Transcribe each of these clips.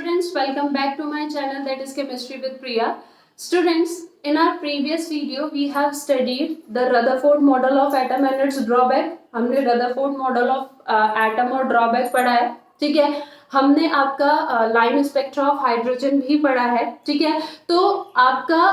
students, welcome back to my channel, that is Chemistry with Priya. Students, in our previous video we have studied the Rutherford model of atom and its drawback. हमने Rutherford model of atom और drawback पढ़ा है, ठीक है. हमने आपका line spectra of hydrogen भी पढ़ा है, ठीक है. तो आपका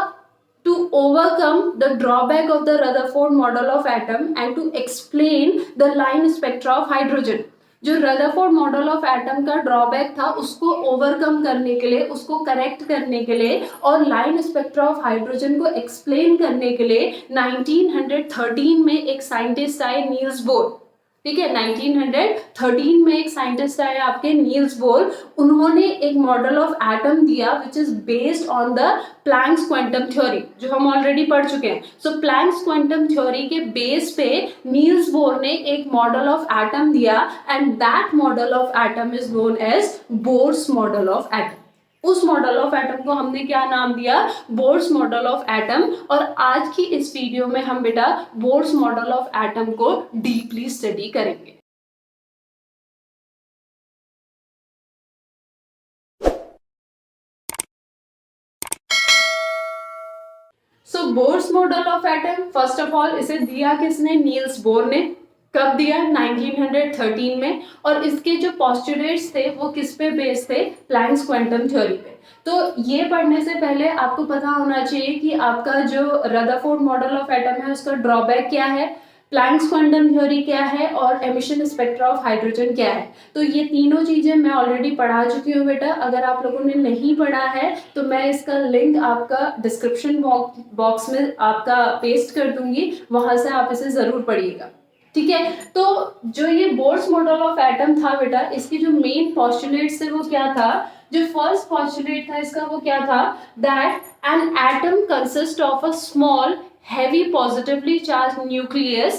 to overcome the drawback of the Rutherford model of atom and to explain the line spectra of hydrogen, जो रदरफोर्ड मॉडल ऑफ एटम का ड्रॉबैक था उसको ओवरकम करने के लिए, उसको करेक्ट करने के लिए और लाइन स्पेक्ट्रा ऑफ हाइड्रोजन को एक्सप्लेन करने के लिए 1913 में एक साइंटिस्ट आए, नील्स बोर. ठीक है, 1913 में एक साइंटिस्ट आए आपके नील्स बोर. उन्होंने एक मॉडल ऑफ एटम दिया which is based on the Planck's quantum theory, जो हम ऑलरेडी पढ़ चुके हैं. सो प्लैंक्स क्वांटम थ्योरी के बेस पे नील्स बोर ने एक मॉडल ऑफ एटम दिया and that model of atom is known as Bohr's model of atom. उस मॉडल ऑफ एटम को हमने क्या नाम दिया? Bohr's model of atom. और आज की इस वीडियो में हम बेटा बोर्स मॉडल ऑफ एटम को डीपली स्टडी करेंगे. So Bohr's model of atom, first of all इसे दिया किसने? नील्स बोर ने. कब दिया? 1913 में. और इसके जो पॉस्टुलेट्स थे वो किस पे बेस्ड थे? प्लैंक्स क्वांटम थ्योरी पे. तो ये पढ़ने से पहले आपको पता होना चाहिए कि आपका जो रदरफोर्ड मॉडल ऑफ एटम है उसका ड्रॉबैक क्या है, प्लैंक्स क्वांटम थ्योरी क्या है और एमिशन स्पेक्ट्रा ऑफ हाइड्रोजन क्या है. तो ये तीनों चीजें मैं ऑलरेडी पढ़ा चुकी हूँ बेटा. अगर आप लोगों ने नहीं पढ़ा है तो मैं इसका लिंक आपका डिस्क्रिप्शन बॉक्स में आपका पेस्ट कर दूंगी, वहां से आप इसे जरूर पढ़िएगा. ठीक है. तो जो ये बोर्स मॉडल ऑफ एटम था बेटा, इसकी जो मेन पॉस्टुलेट्स थे वो क्या था? जो फर्स्ट पॉस्टुलेट था इसका वो क्या था? That an atom consist of a small heavy positively charged nucleus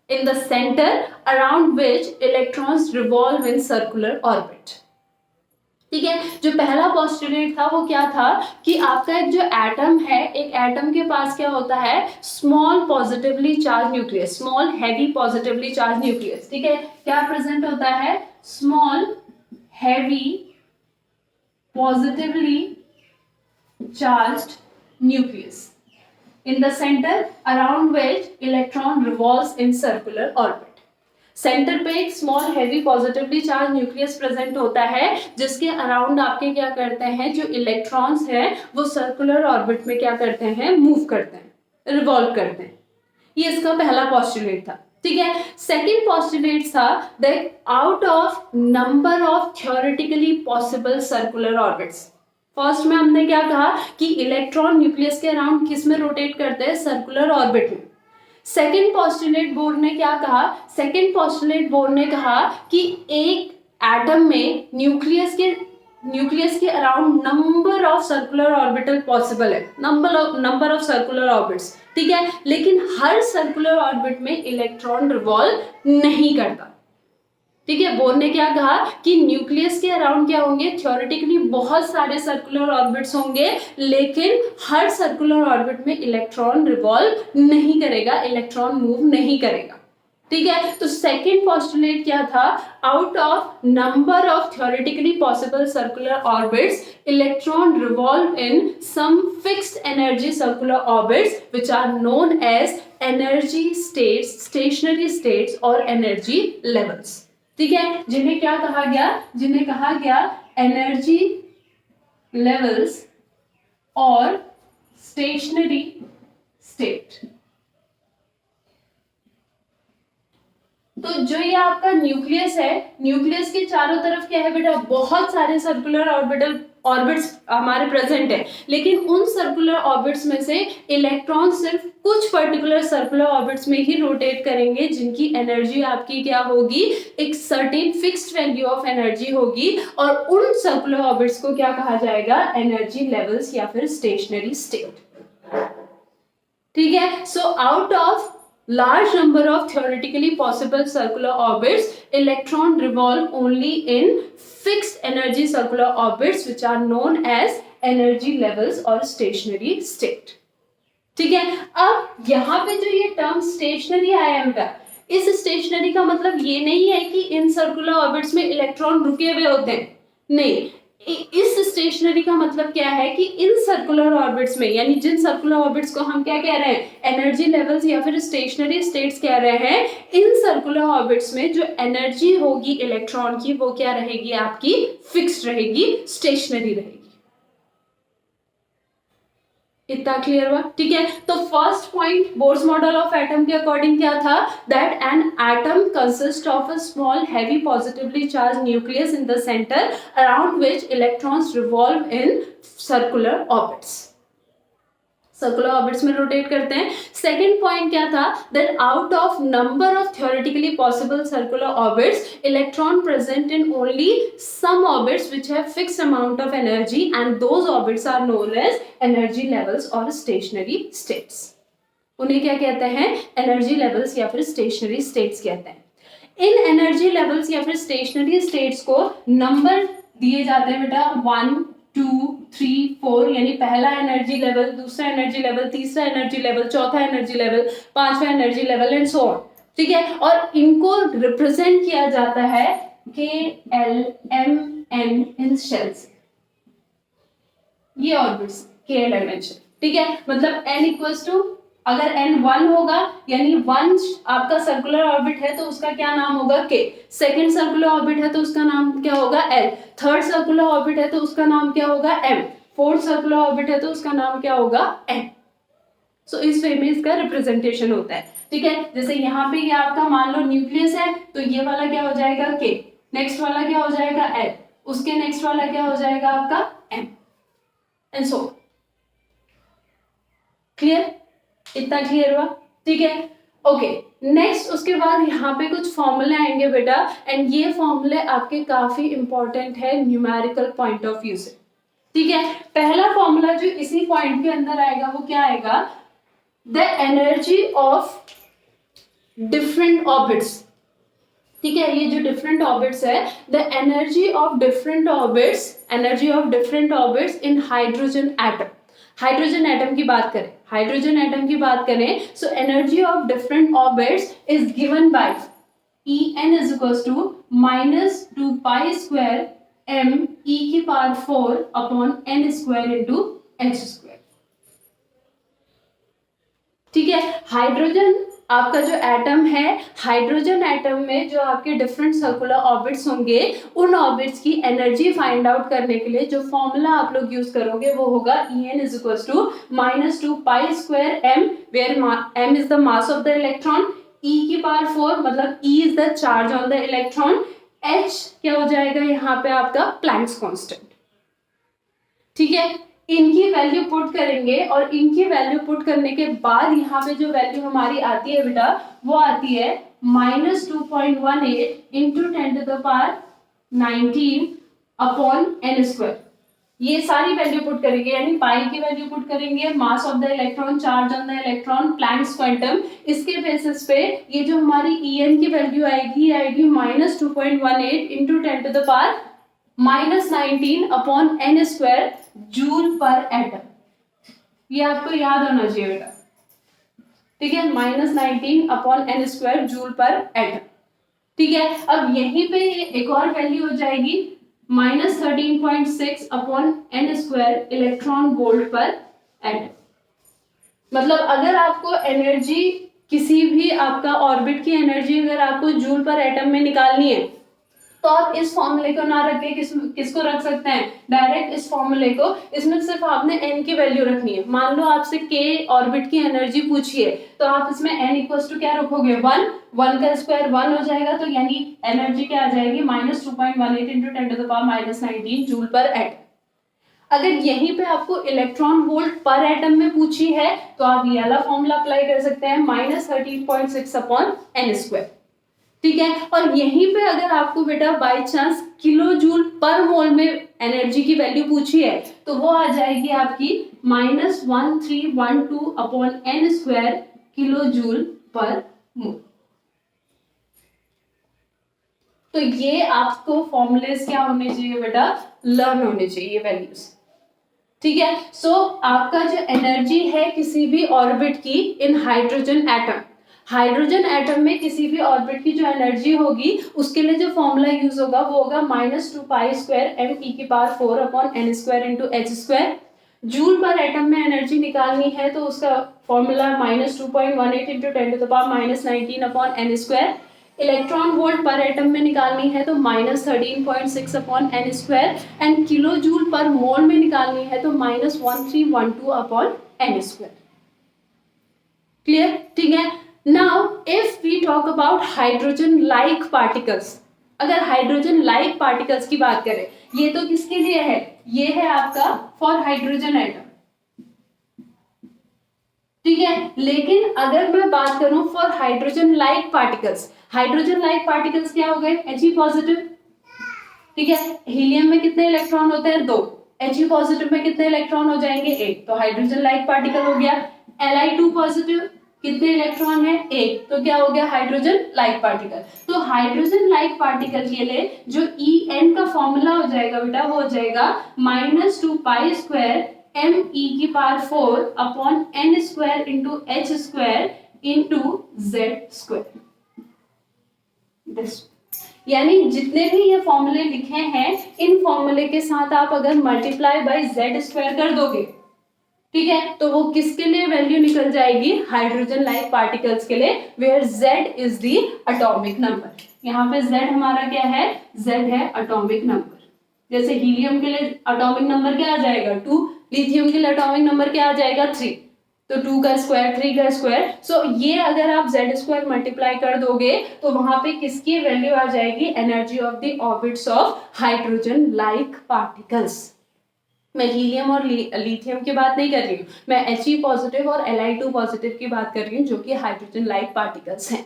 in the center around which electrons revolve in circular orbit. ठीक है. जो पहला पॉस्टुलेट था वो क्या था कि आपका एक जो एटम है, एक एटम के पास क्या होता है? Small positively charge nucleus, small heavy positively charge nucleus. ठीक है. क्या प्रेजेंट होता है? Small heavy positively charged nucleus in the center around which electron revolves in circular orbit. Centre पे एक small heavy positively charge nucleus present होता है जिसके अराउंड आपके क्या करते हैं? जो इलेक्ट्रॉन्स हैं वो सर्कुलर ऑर्बिट में क्या करते हैं? मूव करते हैं, रिवॉल्व करते हैं. ये इसका पहला पॉस्टुलेट था. ठीक है. सेकेंड पॉस्टुलेट था that out of number of theoretically possible circular orbits. First में हमने क्या कहा कि इलेक्ट्रॉन न्यूक्लियस के अराउंड किस में रोटेट करते हैं? सर्कुलर ऑर्बिट में. सेकेंड पॉस्टुलेट बोर ने क्या कहा? सेकेंड पॉस्टुलेट बोर ने कहा कि एक एटम में न्यूक्लियस के around number of circular orbital possible है, नंबर ऑफ सर्कुलर ऑर्बिट्स. ठीक है. लेकिन हर सर्कुलर ऑर्बिट में इलेक्ट्रॉन रिवॉल्व नहीं करता. ठीक है. बोर ने क्या कहा कि न्यूक्लियस के अराउंड क्या होंगे? थ्योरेटिकली बहुत सारे सर्कुलर ऑर्बिट्स होंगे लेकिन हर सर्कुलर ऑर्बिट में इलेक्ट्रॉन रिवॉल्व नहीं करेगा, इलेक्ट्रॉन मूव नहीं करेगा. ठीक है. तो सेकेंड पॉस्टुलेट क्या था? Out of number of theoretically possible circular orbits electron revolve in some fixed energy circular orbits which are known as energy states, stationary states और एनर्जी लेवल्स. ठीक है. जिन्हें क्या कहा गया? जिन्हें कहा गया एनर्जी लेवल्स और स्टेशनरी स्टेट. तो जो ये आपका न्यूक्लियस है, न्यूक्लियस के चारों तरफ क्या है बेटा? बहुत सारे सर्कुलर ऑर्बिट्स हमारे प्रेजेंट है, लेकिन उन सर्कुलर ऑर्बिट्स में से इलेक्ट्रॉन सिर्फ कुछ पर्टिकुलर सर्कुलर ऑर्बिट्स में ही रोटेट करेंगे जिनकी एनर्जी आपकी क्या होगी? एक certain fixed value of energy होगी. और उन सर्कुलर ऑर्बिट्स को क्या कहा जाएगा? एनर्जी लेवल्स या फिर स्टेशनरी स्टेट. ठीक है. So out of large number of theoretically possible circular orbits, electron revolve only in fixed energy circular orbits which are known as energy levels or stationary state. ठीक है. अब यहाँ पे जो ये टर्म स्टेशनरी आया है, इस स्टेशनरी का मतलब ये नहीं है कि इन सर्कुलर ऑर्बिट्स में इलेक्ट्रॉन रुके हुए होते हैं. नहीं, इस स्टेशनरी का मतलब क्या है कि इन सर्कुलर ऑर्बिट्स में, यानी जिन सर्कुलर ऑर्बिट्स को हम क्या कह रहे हैं, एनर्जी लेवल्स या फिर स्टेशनरी स्टेट्स कह रहे हैं, इन सर्कुलर ऑर्बिट्स में जो एनर्जी होगी इलेक्ट्रॉन की वो क्या रहेगी, आपकी फिक्स्ड रहेगी, स्टेशनरी रहेगी। इतना क्लियर हुआ? ठीक है, तो first point Bohr's model of atom के अकॉर्डिंग क्या था, that an atom consist of a small heavy positively charge nucleus in the centre around which electrons revolve in circular orbits, circular orbits में rotate करते हैं। Second point क्या था, that out of number of theoretically possible circular orbits electron present in only some orbits which have fixed amount of energy and those orbits are known as energy levels और stationery states. उन्हें क्या कहते हैं, energy levels या फिर stationery states कहते हैं। इन energy levels या फिर स्टेशनरी स्टेट्स को नंबर दिए जाते हैं बेटा 1 2 3 4, यानी पहला एनर्जी लेवल, दूसरा एनर्जी लेवल, तीसरा एनर्जी लेवल, चौथा एनर्जी लेवल, पांचवा energy level and so on. ठीक है, और इनको रिप्रेजेंट किया जाता है के एल एम एन इन शेल्स, ये ऑर्बिट्स के एल एम एन। ठीक है, मतलब n इक्वल्स टू, अगर n 1 होगा यानी 1 आपका सर्कुलर ऑर्बिट है तो उसका क्या नाम होगा k, सेकंड सर्कुलर ऑर्बिट है तो उसका नाम क्या होगा l, थर्ड सर्कुलर ऑर्बिट है तो उसका नाम क्या होगा m, फोर्थ सर्कुलर ऑर्बिट है तो उसका नाम क्या होगा n। सो इस वे में इसका रिप्रेजेंटेशन होता है। ठीक है, जैसे यहाँ पे ये आपका मान लो न्यूक्लियस है तो ये वाला क्या हो जाएगा k, नेक्स्ट वाला क्या हो जाएगा l, उसके नेक्स्ट वाला क्या हो जाएगा आपका m एंड सो। क्लियर? इतना क्लियर हुआ? ठीक है, ओके। नेक्स्ट उसके बाद यहाँ पे कुछ फॉर्मूले आएंगे बेटा, एंड ये फॉर्मूले आपके काफी इंपॉर्टेंट है न्यूमेरिकल पॉइंट ऑफ व्यू से। ठीक है, पहला फॉर्मूला जो इसी पॉइंट के अंदर आएगा वो क्या आएगा, the energy of different orbits. ठीक है, ये जो डिफरेंट ऑर्बिट्स है, the energy of different orbits, energy of different orbits in hydrogen atom. Hydrogen atom की बात करें, हाइड्रोजन एटम की बात करें, so energy of different orbits is given by En is equals to minus 2 pi square m e की power 4 upon n square into h square. ठीक है, hydrogen आपका जो एटम है, हाइड्रोजन एटम में जो आपके डिफरेंट सर्कुलर ऑर्बिट्स होंगे, उन ऑर्बिट्स की एनर्जी फाइंड आउट करने के लिए जो फॉर्मूला आप लोग यूज करोगे वो होगा En is equals to minus 2 pi square m, where m is the mass of the electron, e की पावर 4 मतलब e is the charge on the electron, h क्या हो जाएगा यहाँ पे आपका प्लैंक्स कांस्टेंट। ठीक है, इनकी वैल्यू पुट करेंगे और इनकी वैल्यू पुट करने के बाद यहाँ पे जो वैल्यू हमारी आती है बेटा वो आती है -2.18 into 10 to the power 19 upon n square. ये सारी वैल्यू पुट करेंगे, यानी पाई की वैल्यू पुट करेंगे, mass of the electron, charge on the electron, Planck's quantum, इसके बेसिस पे ये जो हमारी En की वैल्यू आएगी -2.18 into 10 to the power -19 upon n square joule per atom. ये आपको याद होना चाहिए बेटा। ठीक है, -19 upon n square joule per atom. ठीक है, अब यहीं पे एक और वैल्यू हो जाएगी -13.6 upon n square electron volt पर एटम। मतलब अगर आपको एनर्जी, किसी भी आपका ऑर्बिट की एनर्जी अगर आपको जूल पर एटम में निकालनी है तो आप इस फॉर्मूले को ना रख के किसको रख सकते हैं, डायरेक्ट इस फॉर्मूले को। इसमें सिर्फ आपने n की वैल्यू रखनी है। मान लो आपसे k ऑर्बिट की एनर्जी पूछी है तो आप इसमें n इक्वल्स टू क्या रखोगे, 1 का स्क्वायर 1 हो जाएगा, तो यानी एनर्जी क्या आ जाएगी -2.18 into 10 to the power -19 joule per atom. अगर यहीं पे आपको इलेक्ट्रॉन वोल्ट पर एटम में पूछी है तो आप ये वाला फॉर्मूला अप्लाई कर सकते हैं -13.6 अपॉन n स्क्वायर। ठीक है, और यहीं पे अगर आपको बेटा बाय चांस किलो जूल पर मोल में एनर्जी की वैल्यू पूछी है तो वो आ जाएगी आपकी -1312 upon n square kilo joule पर मोल। तो ये आपको फॉर्मूलेस क्या होने चाहिए बेटा, लर्न होने चाहिए वैल्यूज। ठीक है, सो आपका जो एनर्जी है किसी भी ऑर्बिट की इन हाइड्रोजन एटम, हाइड्रोजन एटम में किसी भी ऑर्बिट की जो एनर्जी होगी उसके लिए जो फॉर्मूला यूज होगा वो होगा -2π² m e⁻⁴/n² joule per atom में एनर्जी निकालनी है तो उसका फॉर्मूला -2.18 × 10⁻19/n²। इलेक्ट्रॉन वोल्ट पर एटम में निकालनी है तो -13.6/n² एंड किलो जूल पर मोल में निकालनी है तो -1312/n²। क्लियर? ठीक है। Now if we talk about hydrogen like particles, अगर हाइड्रोजन लाइक पार्टिकल्स की बात करें, ये तो किसके लिए है, ये है आपका फॉर हाइड्रोजन एटम, ठीक है। लेकिन अगर मैं बात करूं for hydrogen like particles, hydrogen like particles क्या हो गए, He+, ठीक है। हीलियम में कितने इलेक्ट्रॉन होते हैं, 2, He+ में कितने इलेक्ट्रॉन हो जाएंगे, 1, तो हाइड्रोजन लाइक पार्टिकल हो गया। Li2+ कितने इलेक्ट्रॉन है, 1, तो क्या हो गया, हाइड्रोजन लाइक पार्टिकल। तो हाइड्रोजन लाइक पार्टिकल के लिए जो En का फॉर्मूला हो जाएगा बेटा, वो हो जाएगा -2π² m e⁻⁴/n² × z²। यानी जितने भी ये फॉर्मूले लिखे हैं, इन फॉर्मूले के साथ आप अगर मल्टीप्लाई बाय z² कर दोगे, ठीक है, तो वो किसके लिए वैल्यू निकल जाएगी, हाइड्रोजन लाइक पार्टिकल्स के लिए, where z is the atomic number. यहाँ पे z हमारा क्या है, z है एटॉमिक नंबर। जैसे हीलियम के लिए एटॉमिक नंबर क्या आ जाएगा, 2, लिथियम के लिए एटॉमिक नंबर क्या आ जाएगा, 3, तो 2 का स्क्वायर 3 का स्क्वायर। सो ये अगर आप z² मल्टीप्लाई कर दोगे तो वहां पे किसकी वैल्यू आ जाएगी, energy of the orbits of hydrogen like particles. मैं हीलियम और लिथियम की बात नहीं कर रही हूँ, मैं He+ और Li2+ की बात कर रही हूँ, जो कि हाइड्रोजन लाइक पार्टिकल्स हैं,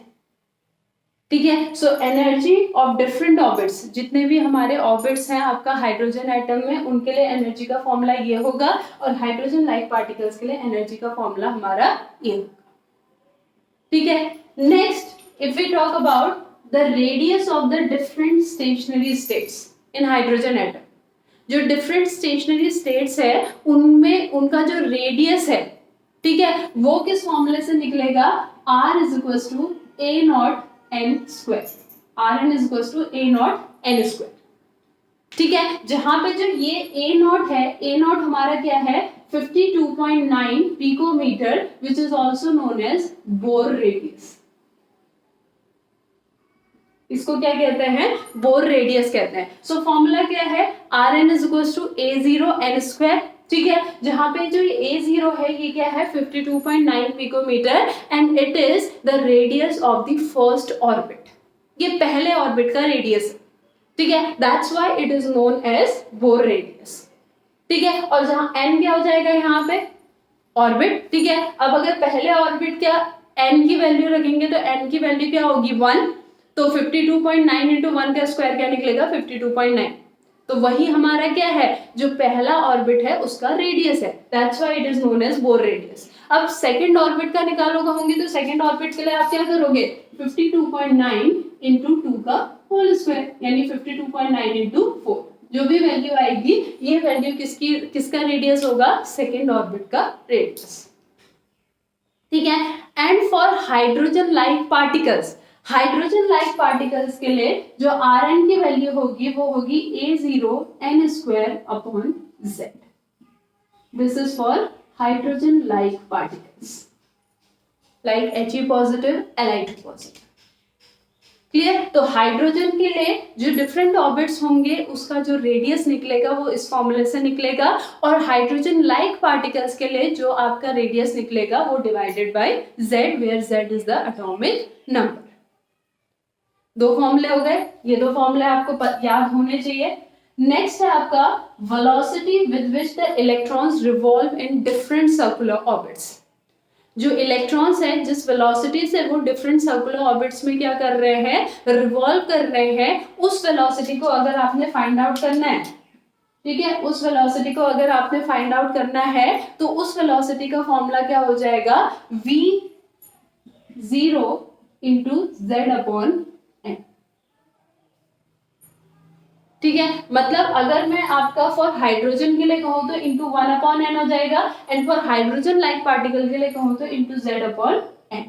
ठीक है। So energy of different orbits, जितने भी हमारे ऑर्बिट्स हैं आपका हाइड्रोजन एटम में, उनके लिए एनर्जी का फॉर्मूला ये होगा, और हाइड्रोजन लाइक पार्टिकल्स के लिए एनर्जी का फॉर्मूला हमारा ये होगा, ठीक है। Next if we talk about the radius of the different stationary states in hydrogen atom, जो डिफरेंट स्टेशनरी स्टेट्स है उनमें उनका जो रेडियस है, ठीक है, वो किस फॉर्मूले से निकलेगा, R = A0n², Rn = A0n², ठीक है। जहां पे जो ये A0 है, A0 हमारा क्या है, 52.9 picometre, which is also known as Bohr radius. इसको क्या कहते हैं, बोर रेडियस कहते हैं। सो फॉर्मूला क्या है, Rn = A0n², ठीक है। जहां पे जो A0 है ये क्या है, 52.9 picometre, and it is the radius of the first orbit, ये पहले ऑर्बिट का रेडियस है, ठीक है। That's why it is known as Bohr radius, ठीक है। और जहां n क्या हो जाएगा यहाँ पे, ऑर्बिट, ठीक है। अब अगर पहले ऑर्बिट क्या n की वैल्यू रखेंगे तो n की वैल्यू क्या होगी, 1, तो 52.9 इंटू 1 का स्क्वायर क्या निकलेगा, 52.9, तो वही हमारा क्या है, जो पहला ऑर्बिट है उसका रेडियस है, that's why it is known as Bohr radius. अब सेकंड ऑर्बिट का निकालोगे होंगे तो सेकंड ऑर्बिट के लिए आप क्या करोगे, 52.9 इंटू 2 का होल स्क्वायर, यानी 52.9 इंटू 4, जो भी वैल्यू आएगी ये वैल्यू किसका रेडियस होगा, सेकंड ऑर्बिट का रेडियस, ठीक है। And for hydrogen like particles, hydrogen like particles के लिए जो Rn की वैल्यू होगी वो होगी A0n²/z। This is for hydrogen like particles like He+, Li2+, clear. तो हाइड्रोजन के लिए जो डिफरेंट ऑर्बिट्स होंगे उसका जो रेडियस निकलेगा वो इस फॉर्मूले से निकलेगा, और हाइड्रोजन लाइक पार्टिकल्स के लिए जो आपका रेडियस निकलेगा वो divided by z, where z is the atomic number. 2 फॉर्मूले हो गए, ये 2 फॉर्मूले आपको याद होने चाहिए। नेक्स्ट है आपका velocity with which the electrons revolve in different circular orbits. जो इलेक्ट्रॉन्स हैं जिस वेलोसिटी से वो डिफरेंट सर्कुलर ऑर्बिट्स में क्या कर रहे हैं, रिवॉल्व कर रहे हैं, उस वेलोसिटी को अगर आपने फाइंड आउट करना है, ठीक है, उस वेलोसिटी को अगर आपने फाइंड आउट करना है तो उस वेलोसिटी का फॉर्मूला क्या हो जाएगा, v0 इंटू z/n, ठीक है। मतलब अगर मैं आपका फॉर हाइड्रोजन के लिए कहूँ तो इंटू 1/n हो जाएगा, and for hydrogen like particle के लिए कहूँ तो इंटू z/n,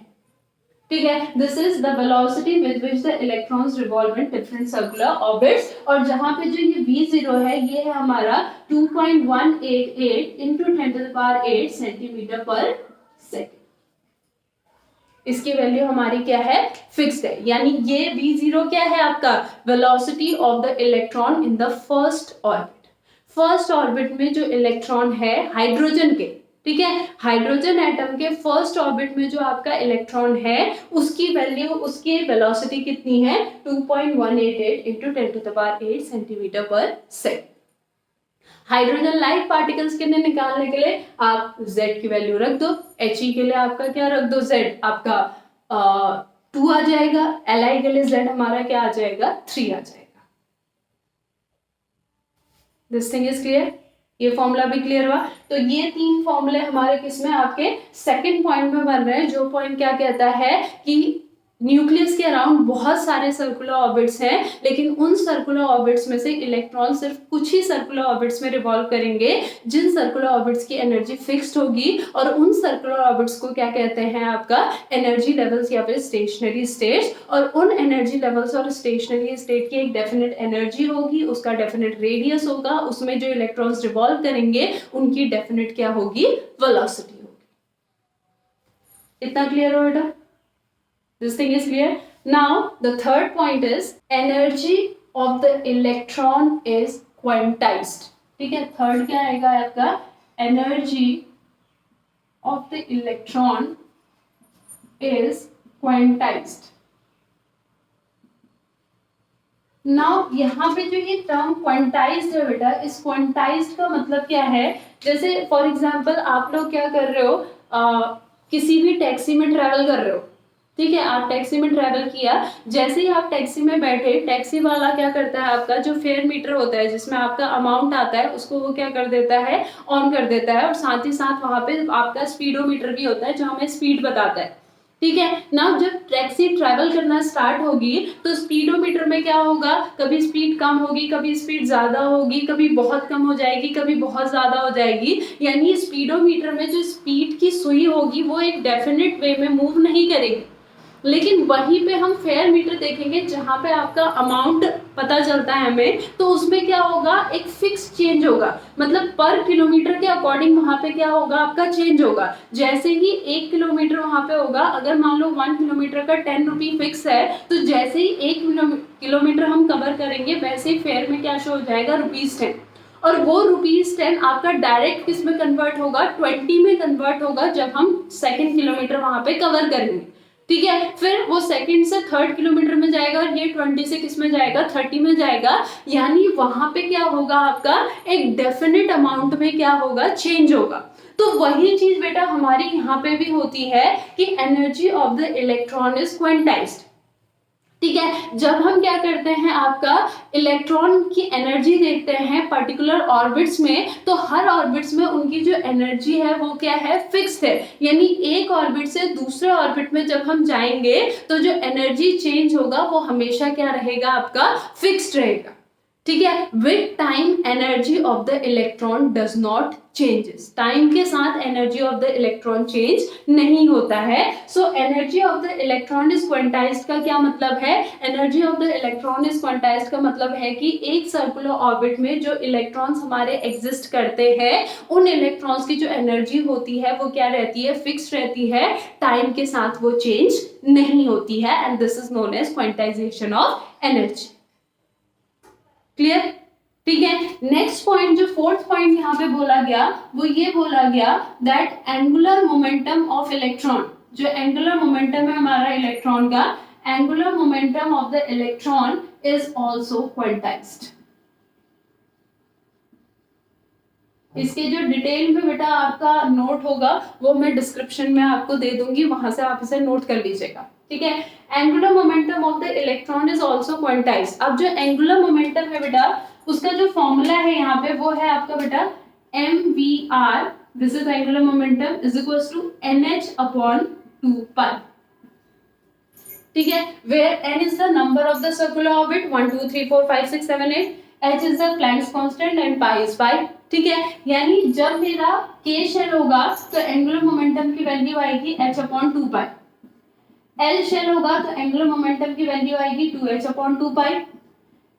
ठीक है, this is the velocity with which the electrons revolve in different circular orbits. और जहां पे जो ये v0 है ये है हमारा 2.188 इंटू 10⁸ सेंटीमीटर पर सेकेंड। इसकी वैल्यू हमारी क्या है, फिक्स्ड है। यानी ये v0 क्या है आपका, velocity of the electron in the first orbit. First orbit में जो इलेक्ट्रॉन है हाइड्रोजन के, ठीक है, हाइड्रोजन एटम के फर्स्ट ऑर्बिट में जो आपका इलेक्ट्रॉन है उसकी वैल्यू, उसकी वेलोसिटी कितनी है, 2.188 इंटू 10⁸ सेंटीमीटर पर सेकेंड। हाइड्रोजन लाइट पार्टिकल्स के लिए निकालने के लिए आप z की वैल्यू रख दो, He के लिए आपका क्या रख दो, z आपका 2 आ जाएगा, Li के लिए z हमारा क्या आ जाएगा, 3 आ जाएगा। दिस थिंग इज क्लियर, ये फॉर्मूला भी क्लियर हुआ। तो ये 3 फॉर्मूले हमारे किसमें, आपके सेकंड पॉइंट में बन रहे हैं, जो पॉइंट क्या कहता है कि न्यूक्लियस के अराउंड बहुत सारे सर्कुलर ऑर्बिट्स हैं, लेकिन उन सर्कुलर ऑर्बिट्स में से इलेक्ट्रॉन सिर्फ कुछ ही सर्कुलर ऑर्बिट्स में रिवॉल्व करेंगे जिन सर्कुलर ऑर्बिट्स की एनर्जी फिक्स्ड होगी, और उन सर्कुलर ऑर्बिट्स को क्या कहते हैं, आपका एनर्जी लेवल्स या फिर स्टेशनरी स्टेट्स। और उन एनर्जी लेवल्स और स्टेशनरी स्टेट की एक डेफिनेट एनर्जी होगी, उसका डेफिनेट रेडियस होगा, उसमें जो इलेक्ट्रॉन्स रिवॉल्व करेंगे उनकी डेफिनेट क्या होगी, वेलोसिटी होगी। इतना क्लियर हो बेटा? This thing is clear. Now the third point is energy of the electron is quantized. ठीक है, थर्ड क्या आएगा आपका, energy of the electron is quantized. Now यहाँ पे जो ये टर्म क्वांटाइज्ड है बेटा, इस क्वांटाइज्ड का मतलब क्या है, जैसे फॉर एग्जांपल आप लोग क्या कर रहे हो, किसी भी टैक्सी में ट्रैवल कर रहे हो, ठीक है, आप टैक्सी में ट्रैवल किया, जैसे ही आप टैक्सी में बैठे, टैक्सी वाला क्या करता है, आपका जो फेयर मीटर होता है जिसमें आपका अमाउंट आता है उसको वो क्या कर देता है, ऑन कर देता है, और साथ ही साथ वहां पे आपका स्पीडोमीटर भी होता है जो हमें स्पीड बताता है। ठीक है ना, जब टैक्सी ट्रैवल करना स्टार्ट होगी तो स्पीडोमीटर में क्या होगा, कभी स्पीड कम होगी, कभी स्पीड ज्यादा होगी, कभी बहुत कम हो जाएगी, कभी बहुत ज्यादा हो जाएगी। यानी स्पीडोमीटर में जो स्पीड की सुई होगी वो एक डेफिनेट वे में मूव नहीं करेगी, लेकिन वहीं पे हम फेयर मीटर देखेंगे जहां पे आपका अमाउंट पता चलता है हमें, तो उसमें क्या होगा, एक फिक्स चेंज होगा, मतलब पर किलोमीटर के अकॉर्डिंग वहां पे क्या होगा, आपका चेंज होगा। जैसे ही 1 किलोमीटर वहां पे होगा, अगर मान लो 1 किलोमीटर का 10 रुपी फिक्स है, तो जैसे ही 1 किलोमीटर हम कवर करेंगे वैसे ही फेयर में क्या शो हो जाएगा, ₹10, और वो ₹10 आपका डायरेक्ट किस में कन्वर्ट होगा, 20 में कन्वर्ट होगा जब हम 2nd किलोमीटर वहां पे कवर करेंगे। ठीक है, फिर वो सेकंड से 3rd किलोमीटर में जाएगा और ये 20 से किस में जाएगा, 30 में जाएगा। यानी वहां पे क्या होगा, आपका एक डेफिनेट अमाउंट में क्या होगा, चेंज होगा। तो वही चीज बेटा हमारी यहाँ पे भी होती है कि energy of the electron is quantized. ठीक है, जब हम क्या करते हैं, आपका इलेक्ट्रॉन की एनर्जी देखते हैं पर्टिकुलर ऑर्बिट्स में, तो हर ऑर्बिट्स में उनकी जो एनर्जी है वो क्या है, फिक्स्ड है। यानी एक ऑर्बिट से दूसरे ऑर्बिट में जब हम जाएंगे तो जो एनर्जी चेंज होगा वो हमेशा क्या रहेगा, आपका फिक्स्ड रहेगा। ठीक है, with time energy of the electron does not changes, time के साथ energy of the electron change नहीं होता है। So energy of the electron is quantized का क्या मतलब है, energy of the electron is quantized का मतलब है कि एक सर्कुलर ऑर्बिट में जो इलेक्ट्रॉन्स हमारे एग्जिस्ट करते हैं, उन इलेक्ट्रॉन्स की जो एनर्जी होती है वो क्या रहती है, फिक्स्ड रहती है, टाइम के साथ वो चेंज नहीं होती है, and this is known as quantization of energy. Clear? ठीक है, नेक्स्ट पॉइंट, जो 4th पॉइंट यहाँ पे बोला गया वो ये बोला गया that angular momentum of electron, जो एंगुलर मोमेंटम है हमारा इलेक्ट्रॉन का, angular momentum of the electron is also quantized. इसके जो डिटेल में बेटा आपका नोट होगा वो मैं डिस्क्रिप्शन में आपको दे दूंगी, वहां से आप इसे नोट कर लीजिएगा। ठीक है, angular momentum of the electron is also quantized. अब जो एंगुलर मोमेंटम है बेटा उसका जो फॉर्मूला है यहाँ पे वो है आपका बेटा mvr, this is angular momentum, is equals to nh/2π। ठीक है, where n is the number of the circular orbit, 1 2 3 4 5 6 7 8, h is the Planck's constant and pi is pi। ठीक है, यानी जब मेरा k शेल होगा तो एंगुलर मोमेंटम की वैल्यू आएगी h/2π। एल शेल होगा तो एंगुलर मोमेंटम की वैल्यू आएगी 2h/2 पाई।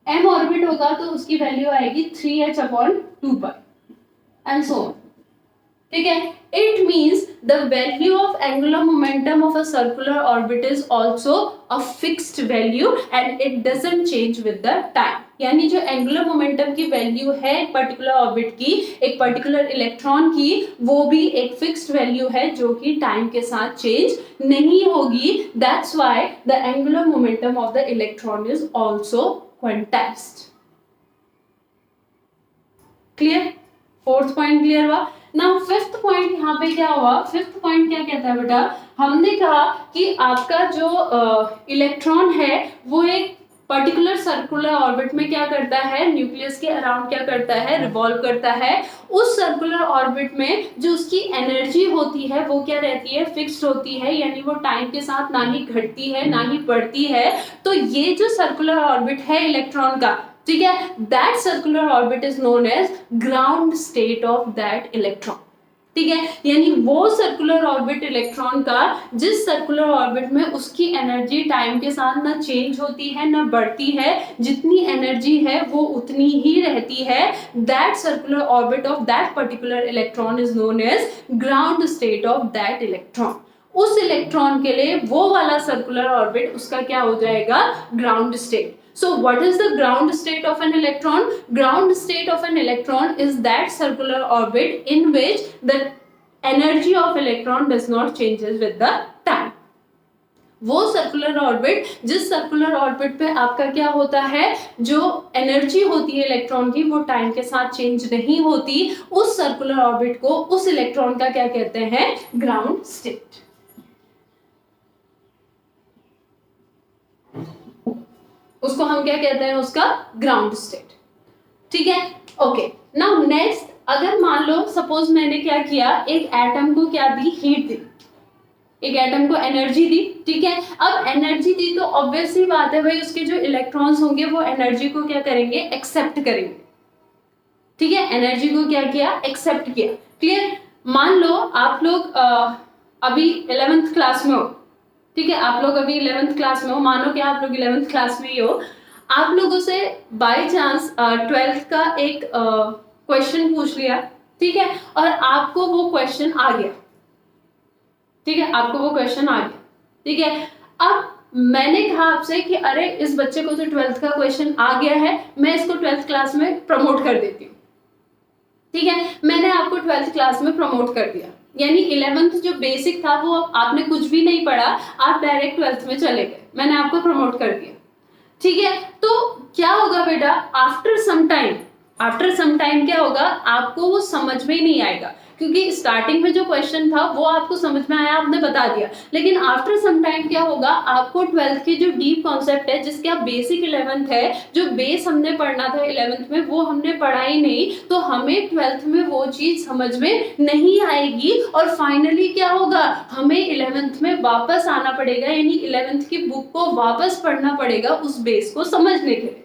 एम ऑर्बिट होगा तो उसकी वैल्यू आएगी 3h/2 पाई एंड सो। ठीक है, it means the value of angular momentum of a circular orbit is also a fixed value and it doesn't change with the time. यानी जो angular momentum की value है एक particular orbit की, एक particular electron की, वो भी एक फिक्स्ड वैल्यू है जो कि टाइम के साथ चेंज नहीं होगी। That's why the angular momentum of the electron is also quantized. Clear? Fourth point clear हुआ। नाउ फिफ्थ पॉइंट यहाँ पे क्या हुआ, फिफ्थ पॉइंट क्या कहता है बेटा, हमने कहा कि आपका जो इलेक्ट्रॉन है वो एक पर्टिकुलर सर्कुलर ऑर्बिट में क्या करता है, न्यूक्लियस के अराउंड क्या करता है, रिवॉल्व करता है। उस सर्कुलर ऑर्बिट में जो उसकी एनर्जी होती है वो क्या रहती है, फिक्स्ड होती है, यानी वो टाइम के साथ ना ही घटती है ना ही बढ़ती है। तो ये जो सर्कुलर ऑर्बिट है इलेक्ट्रॉन का, ठीक है, that circular orbit is known as ground state of that electron. ठीक है, यानी वो सर्कुलर ऑर्बिट इलेक्ट्रॉन का जिस सर्कुलर ऑर्बिट में उसकी एनर्जी टाइम के साथ ना चेंज होती है ना बढ़ती है, जितनी एनर्जी है वो उतनी ही रहती है, that circular orbit of that particular electron is known as ground state of that electron. उस इलेक्ट्रॉन के लिए वो वाला सर्कुलर ऑर्बिट उसका क्या हो जाएगा, ground state. So what is the ground state of an electron? Ground state of an electron is that circular orbit in which the energy of electron does not changes with the time. वो circular orbit जिस circular orbit पे आपका क्या होता है, जो energy होती है इलेक्ट्रॉन की वो टाइम के साथ चेंज नहीं होती, उस सर्कुलर ऑर्बिट को, उस इलेक्ट्रॉन का क्या कहते हैं, ग्राउंड स्टेट। उसको हम क्या कहते हैं, उसका ग्राउंड स्टेट। ठीक है, ओके। नाउ नेक्स्ट, अगर मान लो सपोज मैंने क्या किया, एक एटम को क्या दी, हीट दी, एक एटम को एनर्जी दी। ठीक है, अब एनर्जी दी तो ऑब्वियस सी बात है भाई उसके जो इलेक्ट्रॉन्स होंगे वो एनर्जी को क्या करेंगे, एक्सेप्ट करेंगे। ठीक है, एनर्जी को क्या किया, एक्सेप्ट किया। क्लियर? मान लो आप लोग अभी 11th क्लास में हो। ठीक है, आप लोग अभी 11th क्लास में हो, मानो कि आप लोग 11th क्लास में ही हो, आप लोगों से बाय चांस 12th का एक क्वेश्चन पूछ लिया। ठीक है, और आपको वो क्वेश्चन आ गया। ठीक है, आपको वो क्वेश्चन आ गया। ठीक है, अब मैंने कहा आपसे कि अरे इस बच्चे को तो 12th का क्वेश्चन आ गया है, मैं इसको 12th क्लास में प्रमोट कर देती हूँ। ठीक है, मैंने आपको 12th क्लास में प्रमोट कर दिया, यानी 11th जो बेसिक था वो आपने कुछ भी नहीं पढ़ा, आप डायरेक्ट 12th में चले गए, मैंने आपको प्रमोट कर दिया। ठीक है, तो क्या होगा बेटा, आफ्टर सम टाइम क्या होगा, आपको वो समझ में ही नहीं आएगा, क्योंकि स्टार्टिंग में जो क्वेश्चन था वो आपको समझ में आया, आपने बता दिया, लेकिन आफ्टर सम टाइम क्या होगा, आपको 12th के जो डीप कॉन्सेप्ट है, जिसके आप बेसिक 11th है, जो बेस हमने पढ़ना था 11th में वो हमने पढ़ा ही नहीं, तो हमें 12th में वो चीज समझ में नहीं आएगी, और फाइनली क्या होगा, हमें 11th में वापस आना पड़ेगा, यानी 11th की बुक को वापस पढ़ना पड़ेगा उस बेस को समझने के लिए।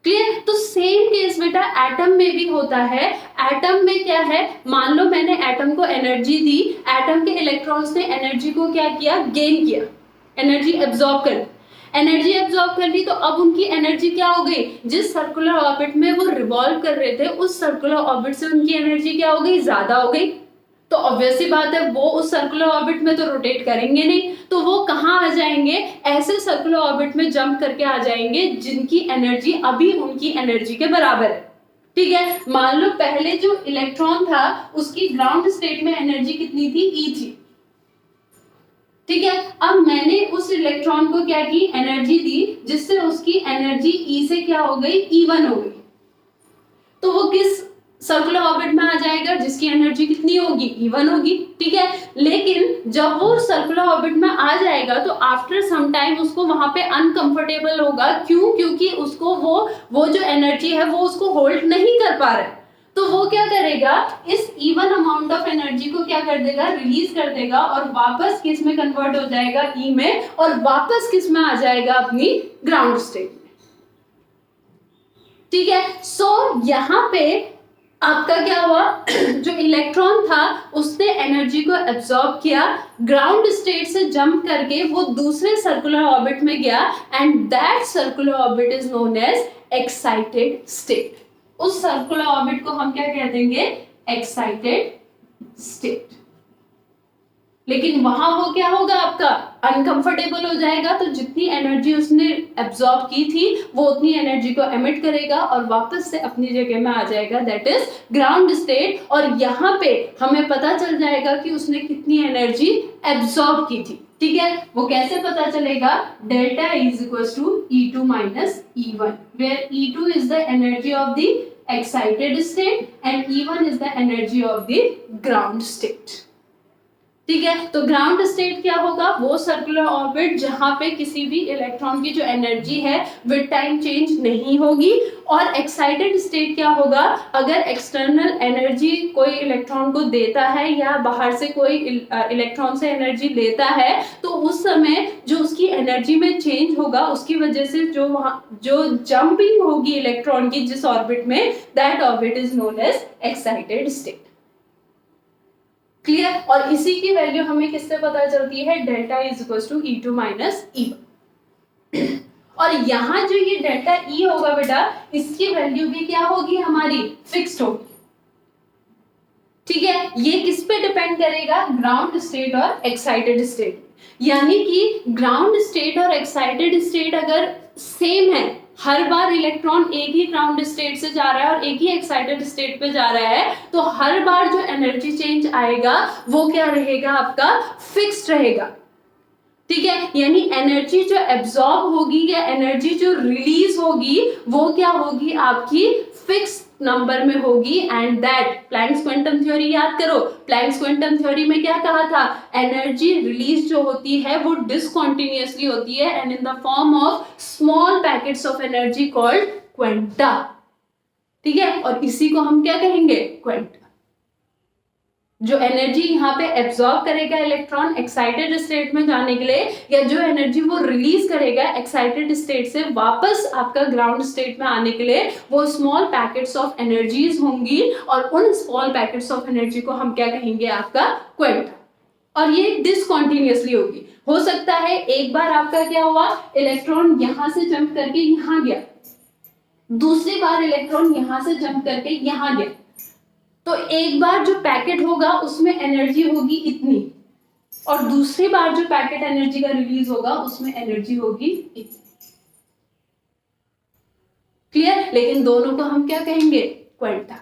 क्लियर? तो सेम केस बेटा एटम में भी होता है। एटम में क्या है, मान लो मैंने एटम को एनर्जी दी, एटम के इलेक्ट्रॉन्स ने एनर्जी को क्या किया, गेन किया, एनर्जी एब्जॉर्ब कर, एनर्जी एब्जॉर्ब कर ली, तो अब उनकी एनर्जी क्या हो गई, जिस सर्कुलर ऑर्बिट में वो रिवॉल्व कर रहे थे उस सर्कुलर ऑर्बिट से उनकी एनर्जी क्या हो गई, ज्यादा हो गई। तो ऑब्वियस सी बात है वो उस सर्कुलर ऑर्बिट में तो रोटेट करेंगे नहीं, तो वो कहाँ आ जाएंगे, ऐसे सर्कुलर ऑर्बिट में जंप करके आ जाएंगे जिनकी एनर्जी अभी उनकी एनर्जी के बराबर है। ठीक है, मान लो पहले जो इलेक्ट्रॉन था उसकी ग्राउंड स्टेट में एनर्जी कितनी थी, E थी। ठीक है, अब मैंने उस इलेक्ट्रॉन को क्या की, एनर्जी दी, जिससे उसकी एनर्जी E से क्या हो गई, E1 हो गई। तो वो किस सर्कुलर ऑर्बिट में आ जाएगा, जिसकी एनर्जी कितनी होगी, E1 होगी। ठीक है, लेकिन जब वो सर्कुलर ऑर्बिट में आ जाएगा तो आफ्टर सम टाइम उसको वहां पे अनकंफर्टेबल होगा। क्यों? क्योंकि उसको वो जो एनर्जी है वो उसको होल्ड नहीं कर पा रहा है, तो वो क्या करेगा, इस E1 अमाउंट ऑफ एनर्जी को क्या कर देगा, रिलीज कर देगा, और वापस किस में कन्वर्ट हो जाएगा, E में, और वापस किस में आ जाएगा, अपनी ग्राउंड स्टेट में। ठीक है, सो यहाँ पे आपका क्या हुआ, जो इलेक्ट्रॉन था उसने एनर्जी को एब्जॉर्ब किया, ग्राउंड स्टेट से जंप करके वो दूसरे सर्कुलर ऑर्बिट में गया, and that circular orbit is known as excited state. उस सर्कुलर ऑर्बिट को हम क्या कह देंगे, एक्साइटेड स्टेट। लेकिन वहां वो क्या होगा, आपका अनकंफर्टेबल हो जाएगा, तो जितनी एनर्जी उसने एब्जॉर्ब की थी वो उतनी एनर्जी को एमिट करेगा और वापस से अपनी जगह में आ जाएगा, दैट इज ग्राउंड स्टेट। और यहाँ पे हमें पता चल जाएगा कि उसने कितनी एनर्जी एब्जॉर्ब की थी। ठीक है, वो कैसे पता चलेगा, delta is equal to E2 minus E1, where E2 is the energy of the excited state and E1 is the energy of the ground state. ठीक है, तो ग्राउंड स्टेट क्या होगा, वो सर्कुलर ऑर्बिट जहां पे किसी भी इलेक्ट्रॉन की जो एनर्जी है विद टाइम चेंज नहीं होगी। और एक्साइटेड स्टेट क्या होगा, अगर एक्सटर्नल एनर्जी कोई इलेक्ट्रॉन को देता है या बाहर से कोई इलेक्ट्रॉन से एनर्जी लेता है, तो उस समय जो उसकी एनर्जी में चेंज होगा उसकी वजह से जो जंपिंग होगी इलेक्ट्रॉन की जिस ऑर्बिट में, that orbit is known as excited state. Clear, और इसी की वैल्यू हमें किससे पता चलती है, delta is equal to E2 minus E1। और यहां जो ये डेल्टा E होगा बेटा, इसकी वैल्यू भी क्या होगी, हमारी फिक्स्ड होगी। ठीक है, ये किस पे डिपेंड करेगा, ग्राउंड स्टेट और एक्साइटेड स्टेट। यानी कि ग्राउंड स्टेट और एक्साइटेड स्टेट अगर सेम है, हर बार इलेक्ट्रॉन एक ही ग्राउंड स्टेट से जा रहा है और एक ही एक्साइटेड स्टेट पे जा रहा है, तो हर बार जो एनर्जी चेंज आएगा वो क्या रहेगा, आपका फिक्स्ड रहेगा। ठीक है, यानी एनर्जी जो एब्जॉर्ब होगी या एनर्जी जो रिलीज होगी वो क्या होगी, आपकी फिक्स नंबर में होगी। And that Planck's quantum theory याद करो, प्लैंक्स क्वांटम थ्योरी में क्या कहा था, एनर्जी रिलीज जो होती है वो डिसकंटिन्यूअसली होती है and in the form of small packets of energy called quanta. ठीक है, और इसी को हम क्या कहेंगे, क्वांटा। जो एनर्जी यहाँ पे एब्जॉर्ब करेगा इलेक्ट्रॉन एक्साइटेड स्टेट में जाने के लिए, या जो एनर्जी वो रिलीज करेगा एक्साइटेड स्टेट से वापस आपका ग्राउंड स्टेट में आने के लिए, वो स्मॉल पैकेट्स ऑफ एनर्जीज होंगी। और उन स्मॉल पैकेट्स ऑफ एनर्जी को हम क्या कहेंगे, आपका क्वांटा। और ये डिसकंटिन्यूअसली होगी। हो सकता है एक बार आपका क्या हुआ, इलेक्ट्रॉन यहां से जंप करके यहां गया, दूसरी बार इलेक्ट्रॉन यहां से जंप करके यहां गया, तो एक बार जो पैकेट होगा उसमें एनर्जी होगी इतनी, और दूसरी बार जो पैकेट एनर्जी का रिलीज होगा उसमें एनर्जी होगी इतनी। क्लियर, लेकिन दोनों को हम क्या कहेंगे, क्वांटा।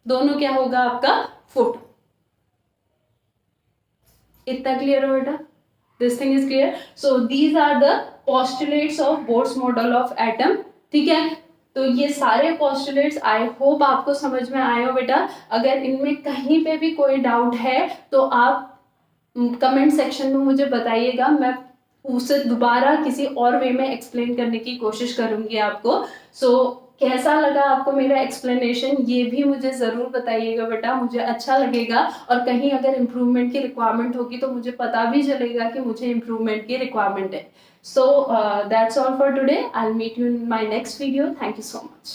दोनों क्या होगा, आपका फोटो। इतना क्लियर हो बेटा, this thing is clear. So these are the postulates of Bohr's model of atom. ठीक है, तो ये सारे पोस्टुलेट्स आई होप आपको समझ में आए हो बेटा। अगर इनमें कहीं पे भी कोई डाउट है तो आप कमेंट सेक्शन में मुझे बताइएगा, मैं उसे दोबारा किसी और वे में एक्सप्लेन करने की कोशिश करूंगी आपको। सो कैसा लगा आपको मेरा एक्सप्लेनेशन, ये भी मुझे ज़रूर बताइएगा बेटा, मुझे अच्छा लगेगा। और कहीं अगर इम्प्रूवमेंट की रिक्वायरमेंट होगी तो मुझे पता भी चलेगा कि मुझे इम्प्रूवमेंट की रिक्वायरमेंट है। So that's all for today. I'll meet you in my next video. Thank you so much.